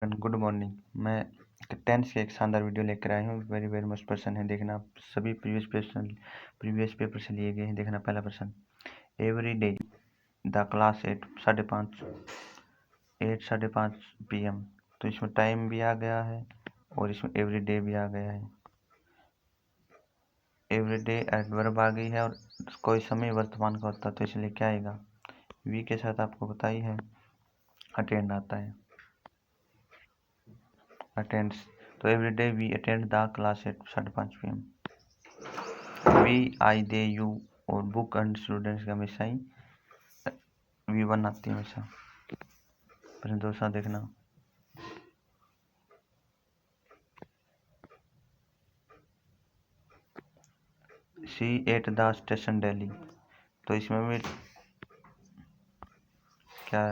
Good morning. मैं tense की एक शानदार वीडियो लेकर आया हूँ। वेरी वेरी मस्त प्रश्न है। देखना, सभी प्रीवियस पेपर से लिए गए हैं। देखना, पहला प्रश्न, every day the class at 5:30 PM। तो इसमें टाइम भी आ गया है और इसमें एवरी डे भी आ गया है। एवरी डे एडवर्ब आ गई है और कोई समय वर्तमान का होता है, तो इसलिए क्या आएगा? वी के साथ आपको पता ही है अटेंड आता है, अटेंड्स। तो every day we attend the class at 5:30 PM। We, I, they, you और बुक एंड स्टूडेंट्स का हमेशा ही V1 आती है हमेशा। प्रश्न दूसरा देखना, सी एट द स्टेशन डेली। तो इसमें भी क्या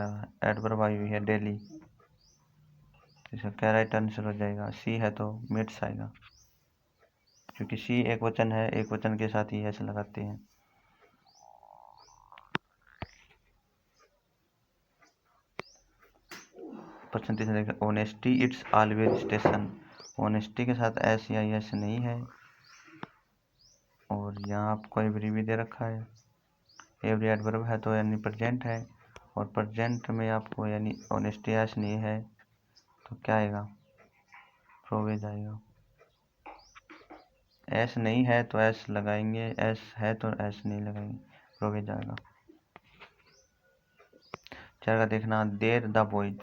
एडवर्ब आई हुई है, डेली। इसका क्या राइट आंसर हो जाएगा? सी है तो मेट्स आएगा, क्योंकि सी एक वचन है, एक वचन के साथ ही ऐसे लगाते हैं। प्रश्न तीसरा देखा, honesty it's always station. Honesty के साथ एस या एस नहीं है, और यहाँ आपको एवरी भी दे रखा है। एवरी एडवर्ब है तो यानी प्रेजेंट है, और प्रेजेंट में आपको यानी ऑनेस्टी एस नहीं है, तो क्या आएगा? प्रोवेज आएगा। एस नहीं है तो एस लगाएंगे, एस है तो एस नहीं लगाएंगे, प्रोवेज आएगा। चार का देखना, there the boys.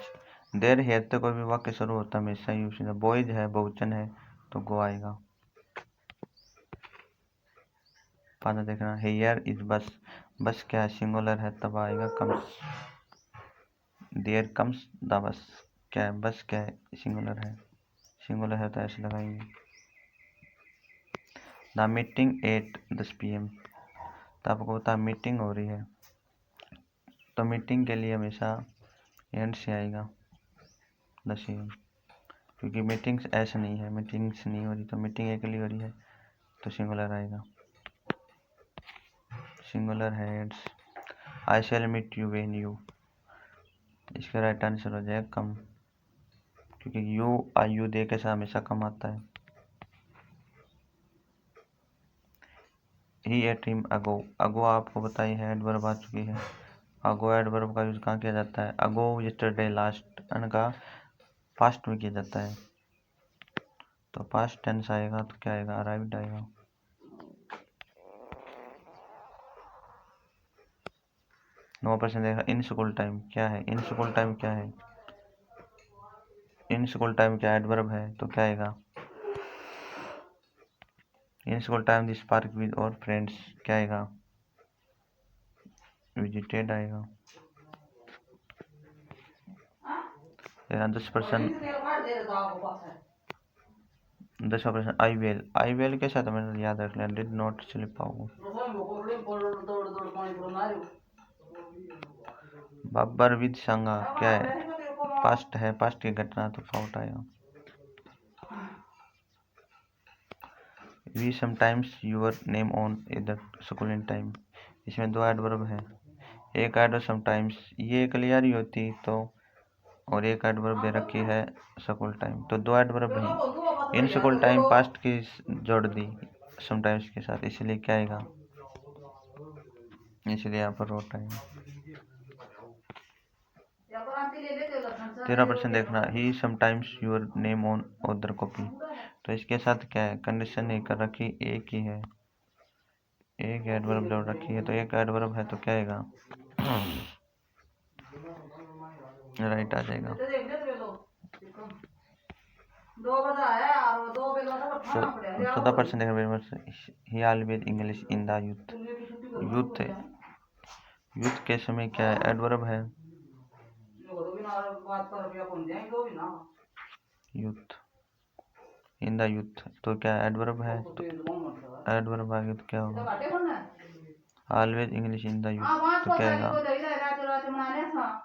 There here तो कोई भी वाक्य शुरू होता है हमेशा यूज। बॉयज है, बहुवचन है, तो गो आएगा। पांच देखना, हेयर इज बस। बस क्या है? सिंगुलर है, तब आएगा comes. There comes the bus. क्या है? बस क्या है? सिंगुलर है, सिंगुलर है तो ऐसे लगाएंगे। The meeting at 10 PM। तो आपको पता मीटिंग हो रही है, तो मीटिंग के लिए हमेशा एंड से आएगा 10 AM, क्योंकि मीटिंग्स ऐसे नहीं है, मीटिंग्स नहीं हो रही, तो मीटिंग एक लिए हो रही है, तो सिंगुलर आएगा, सिंगुलर है एड्स। I shall meet you when you. इसका राइट आंसर हो जाएगा कम, क्योंकि यू आई यू दे के साथ हमेशा कम आता है। ही एट हिम अगो। अगो आपको बताई है एडवर्ब आ चुकी है। अगो एडवर्ब का यूज कहाँ किया जाता है? अगो, यस्टरडे, लास्ट का पास्ट में किया जाता है, तो पास्ट टेंस आएगा, तो क्या आएगा? अराइव्ड आएगा। नौ परसेंट देखा, इन स्कूल टाइम क्या है? इन स्कूल टाइम क्या है? इन स्कूल टाइम क्या एडवर्ब है, तो क्या आएगा? In school time this park with और फ्रेंड्स, क्या आएगा? विजिटेड आएगा। 10%। 10% आई वेल। आई वेल के साथ मैंने याद रख लिया, did not slip out. Babbar with संगा क्या है? पास्ट है, पास्ट की घटना, तो फाउट आएगा। We sometimes your name on the school in time. इसमें दो एडवर्ब है, एक एडवर्ब समटाइम्स, ये क्लियर ही होती तो, और एक एडवर्ब दे रखी है स्कूल टाइम, तो दो एडवर्ब है। इन स्कूल टाइम पास्ट की जोड़ दी समटाइम्स के साथ, इसलिए क्या आएगा? इसलिए यहाँ पर रोट आएगा। 13% देखना, he sometimes your name on other copy. तो इसके साथ क्या है? कंडीशन नहीं कर रखी, एक ही है, एक एडवर्ब जोड़ रखी है, तो एक एडवर्ब है, तो क्या आएगा? राइट आ जाएगा। 14% देखना, ही always English in the youth. Youth है, यूथ के समय क्या है? एडवर्ब है, यूथ, इन द यूथ, तो क्या एडवर्ब है, तो एडवर्ब आ गया, तो क्या होगा? Always English in the youth, तो क्या आएगा?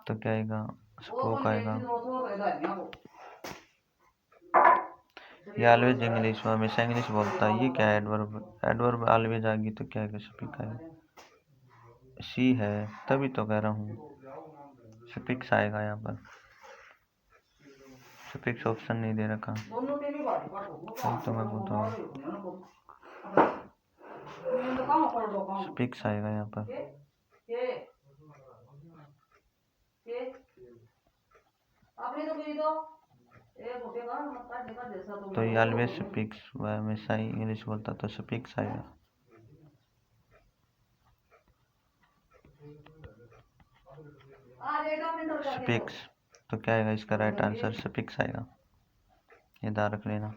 तो क्या आएगा? स्पोक आएगा। ये ऑलवेज इंग्लिश, हमेशा इंग्लिश बोलता है, ये क्या है? एडवर्ब। एडवर्ब ऑलवेज आ गई, तो क्या आएगा? स्पीक आएगा। सी है, तभी तो कह रहा हूँ स्पीक्स आएगा यहाँ पर। सफिक्स ऑप्शन नहीं दे रखा, तो मैं बताऊँ सफिक्स आएगा यहाँ पर। तो ये ऑलवेज सफिक्स, वह हमेशा ही इंग्लिश बोलता तो सफिक्स आएगा। सफिक्स, तो क्या आएगा इसका राइट आंसर? सफिक्स आएगा, ये ध्यान रख लेना।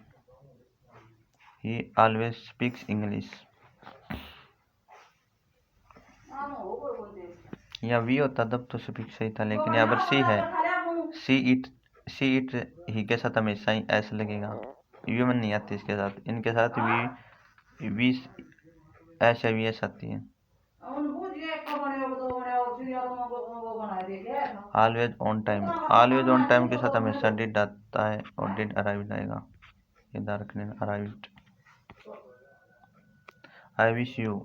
ही ऑलवेज स्पीक्स इंग्लिश। या वी होता तब तो सफिक्स सही था, लेकिन यहाँ पर सी है। सी इट ही के साथ हमेशा ही ऐसे लगेगा, ह्यूमन नहीं आती इसके साथ, इनके साथ वी एस या वी एस आती है। Always on time, always on time के साथ हमेशा डिड आता है और डिड अराइव आएगा, ये ध्यान रखने। अराइव्ड। आई विश यू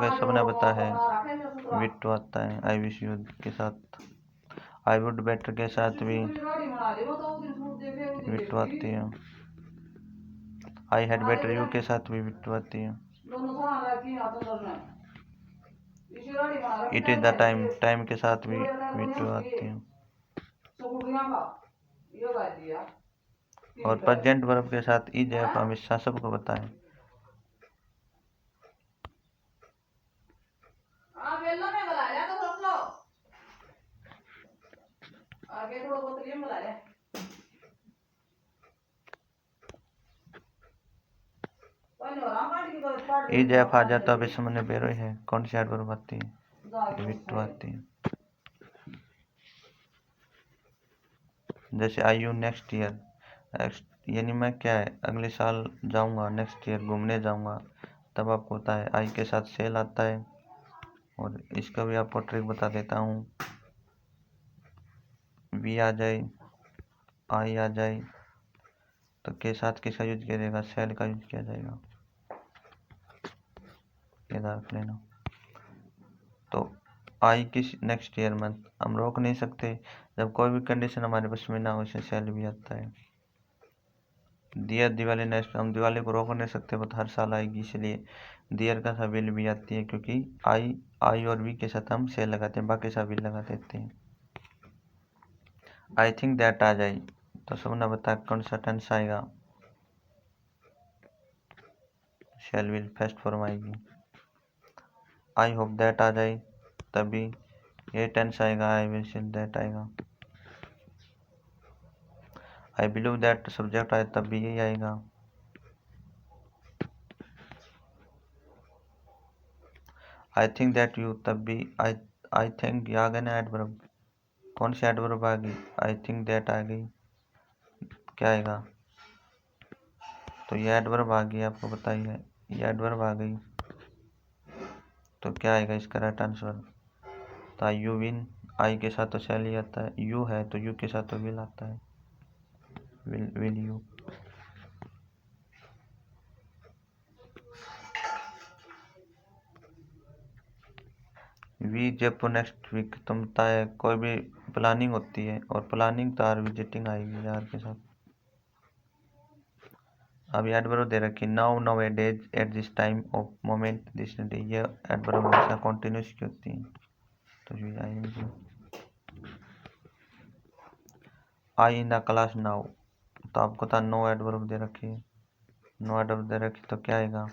का सबने पता है विट आता है आई विश यू के साथ। आई वुड बेटर के साथ भी विट आती है। आई हैड बेटर यू के साथ भी विट आती है। इट इज द टाइम के साथ भी विट आती है। और प्रेजेंट वर्ब के साथ इज है, हमेशा सबको पता है। इज एफ आ जाता है सामने बेरो है, कौन सी एडवर्ब आती है? विट आती है। जैसे आई यू नेक्स्ट ईयर, यानी मैं क्या है अगले साल जाऊंगा, नेक्स्ट ईयर घूमने जाऊंगा, तब आपको होता है आई के साथ सेल आता है। और इसका भी आपको ट्रिक बता देता हूँ, वी आ जाए आई आ जाए तो के साथ किसका यूज किया जाएगा? सेल का यूज किया जाएगा, ये रख लेना। तो आई किस नेक्स्ट ईयर मंथ हम रोक नहीं सकते, जब कोई भी कंडीशन हमारे बस में ना हो उसे सेल भी आता है। दियर दिवाली नेक्स्ट, हम दिवाली को रोक नहीं सकते, वो हर साल आएगी, इसलिए दियर का साथ विल भी आती है, क्योंकि आई और वी के साथ हम सेल लगाते हैं, बाकी सब विल लगा देते हैं। आई थिंक दैट आ जाए तो सबने बता कौन सा टेंस आएगा? शैल विल फर्स्ट फॉर्म आएगी। आई होप दैट आ जाए तभी ये टेंस आएगा, आई विल दैट आएगा। आई बिलीव दैट सब्जेक्ट आए तब भी यही आएगा। आई थिंक दैट यू तब भी आई थिंक आ गया ना एडवर्ब, कौन सी एडवर्ब आ गई? आई थिंक दैट आ गई, क्या आएगा? तो ये एडवर्ब आ गई, आपको पता ही है, ये एडवर्ब आ गई तो क्या आएगा इसका राइट आंसर? तो यू विन, आई के साथ तो शैल ही आता है, यू है तो यू के साथ तो विल आता है, विल यू। वी जब नेक्स्ट वीक, तुम है कोई भी प्लानिंग होती है और प्लानिंग तो आर विजिटिंग आएगी यार के साथ। अभी एडवर्ब दे रखी now now A days at this time of moment this day, ये एडवर्ब हमेशा कॉन्टिन्यूस की होती है, तो ये आएंगे। आई इन द क्लास नाउ, तो आपको था नो एडवर्ब दे रखी है, नो एडवर्ब दे रखी तो क्या आएगा?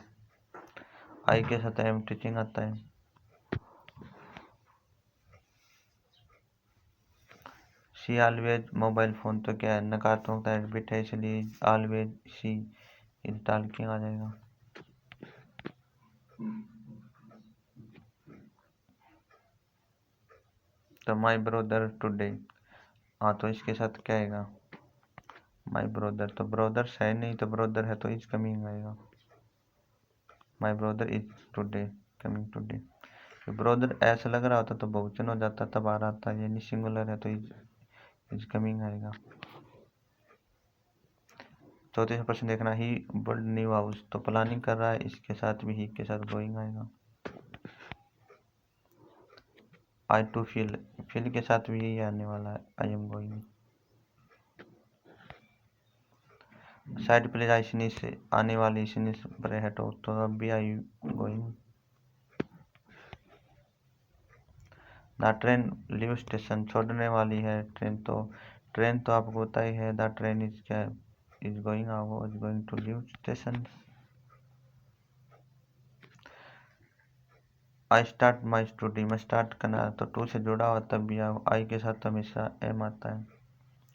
आई के साथ एम टीचिंग आता है। सी ऑलवेज मोबाइल फोन, तो क्या है नकारात्मक एडबिट है, इसलिए ऑलवेज सी इज टॉकिंग आ जाएगा। तो माई ब्रदर टुडे, हाँ तो इसके साथ क्या आएगा? माई ब्रदर, तो ब्रदर है नहीं तो ब्रदर है तो इज कमिंग आएगा। My brother is today coming today. Brother ऐसा लग रहा होता तो बहुवचन हो जाता, तब आ रहा था, यानी सिंगुलर है तो इज कमिंग आएगा। चौथे प्रश्न देखना, ही बिल्ड न्यू हाउस, तो प्लानिंग कर रहा है, इसके साथ भी ही के साथ गोइंग आएगा। आई टू फील के साथ भी यही आने वाला है, आई am going. Side please I finish, आने वाली फिनिश पर हटो, तो अब भी I going. The train leave station, छोड़ने वाली है ट्रेन, तो ट्रेन तो आपको पता ही है, द ट्रेन इज क्या is going is going to leave station. I start my study, मैं स्टार्ट करना, तो टू से जुड़ा हुआ तब भी आई के साथ हमेशा एम आता है,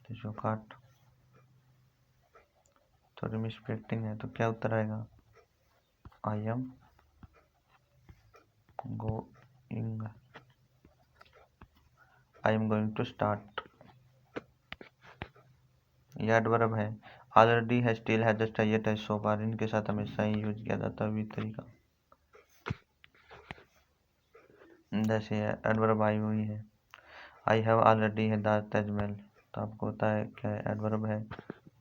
इसको काट। थोड़ी मिसप्रिंटिंग है, तो क्या उत्तर आएगा? I am going, I am going to start. यह एडवर्ब है। ऑलरेडी है, स्टिल है, जस्ट है, येट है, सो फार, इनके साथ हमेशा ही यूज किया जाता है भी तरीका। जैसे एडवर्ब आई हुई है, आई हैव ऑलरेडी है द ताजमहल, तो आपको होता है क्या एडवर्ब है,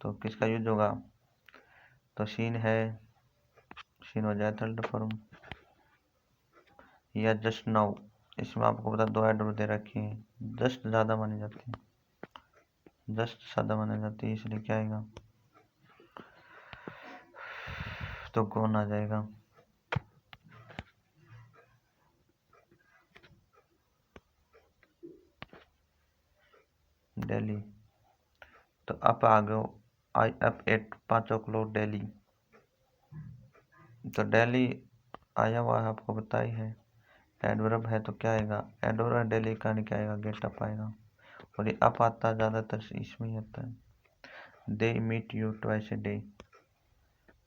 तो किसका यूज होगा? तो सीन है, सीन हो जाए थर्ड फॉर्म। या जस्ट नाउ, इसमें आपको पता दो एडवर्ब दे रखे हैं, जस्ट ज़्यादा मानी जाती है, जस्ट ज़्यादा मानी जाती है, इसलिए क्या आएगा? तो कौन आ जाएगा? दिल्ली, तो अप आ गए, आई अप एट 5 o'clock दिल्ली, तो दिल्ली आया हुआ है, आपको पता ही है, एडवर्ब है, तो क्या आएगा? एडवर्ब दिल्ली का क्या आएगा? गेट अप आएगा, और ये अप आता है ज़्यादातर इसमें ही आता है। They meet you twice a day,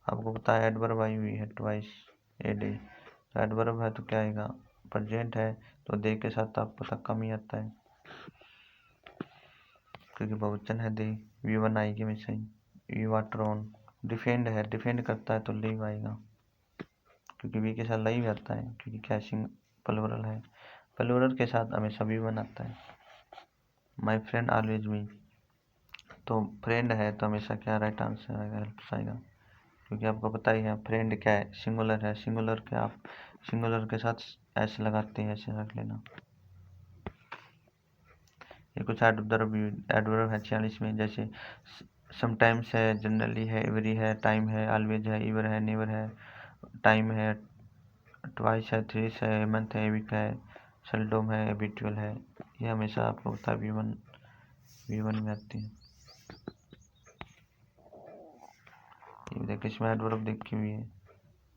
आपको पता है एडवर्ब आई हुई है ट्वाइस ए डे, तो एडवर्ब है तो क्या आएगा? प्रेजेंट है, तो दे के साथ आपको पता कम ही आता है, क्योंकि बहुवचन है दे। वी वन आएगी हमेशा ही, वी वाटर ऑन। डिफेंड है, डिफेंड करता है, तो लीव आएगा, क्योंकि वी के साथ लीव आता है, क्योंकि कैशिंग प्लूरल है, प्लूरल के साथ हमेशा वी वन आता है। माई फ्रेंड ऑलवेज मी, तो फ्रेंड है तो हमेशा क्या राइट आंसर आएगा? हेल्प्स आएगा, क्योंकि आपको पता ही है फ्रेंड क्या है? सिंगुलर है, सिंगुलर के आप सिंगुलर के साथ एस लगाते हैं, ऐसे रख लेना। ये कुछ एडवर्ब है 46 में, जैसे समटाइम्स है, जनरली है, एवरी है, टाइम है, ऑलवेज है, ईवर है, नेवर है, टाइम है, ट्वाइस है, थ्रीस है, मंथ है, वीक है, सेल्डोम है, हैबिचुअल है, ये हमेशा आपको पता है वी वन में आती है। ये देखिए इसमें एडवर्ब देखी हुई है,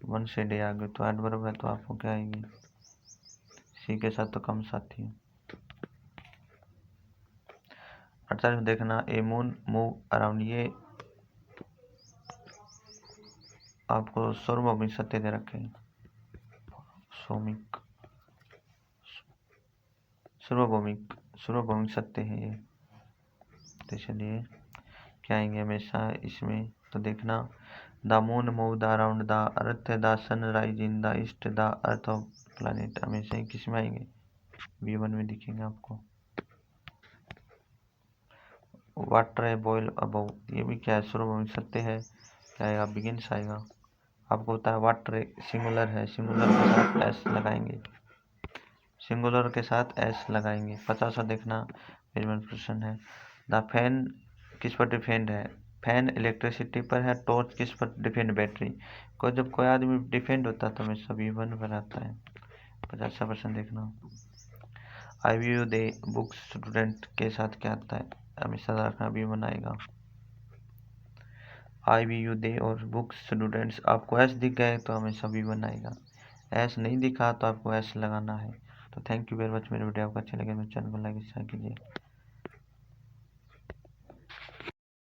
वन से डे आ गए, तो एडवर्ब है, तो आपको क्या आएगी? सी के साथ तो कम साथी है। 48 देखना, ए मून मूव अराउंड, ये आपको सार्वभौमिक सत्य दे रखे हैं, सार्वभौमिक सत्य है ये, तो चलिए क्या आएंगे हमेशा इसमें? तो देखना, the moon move the around the earth, the sun rise in the east, the earth of planet, हमेशा ही किस में आएंगे? V1 में दिखेंगे आपको। वाटर है बॉयल अबव, ये भी क्या है? सार्वभौमिक सत्य है, क्या आएगा? बिगिंस आएगा। आपको होता है वाटर सिंगुलर है, सिंगुलर के साथ एस लगाएंगे, सिंगुलर के साथ एस लगाएंगे। 50 देखना, प्रश्न है, द फैन किस पर डिपेंड है? फैन इलेक्ट्रिसिटी पर है, टॉर्च किस पर डिपेंड? बैटरी को। जब कोई आदमी डिपेंड होता है तो हमें सभी वन पर आता है। 50% देखना, आई व्यू दे बुक्स स्टूडेंट के साथ क्या आता है? हमेशा रखना भी बनाएगा। आई वी यू दे और बुक्स स्टूडेंट्स, आपको एस दिख गए तो हमेशा भी बनाएगा, एस नहीं दिखा तो आपको एस लगाना है। तो थैंक यू वेरी मच, मेरे वीडियो आपको अच्छे लगे, मेरे चैनल को लाइक शेयर कीजिए।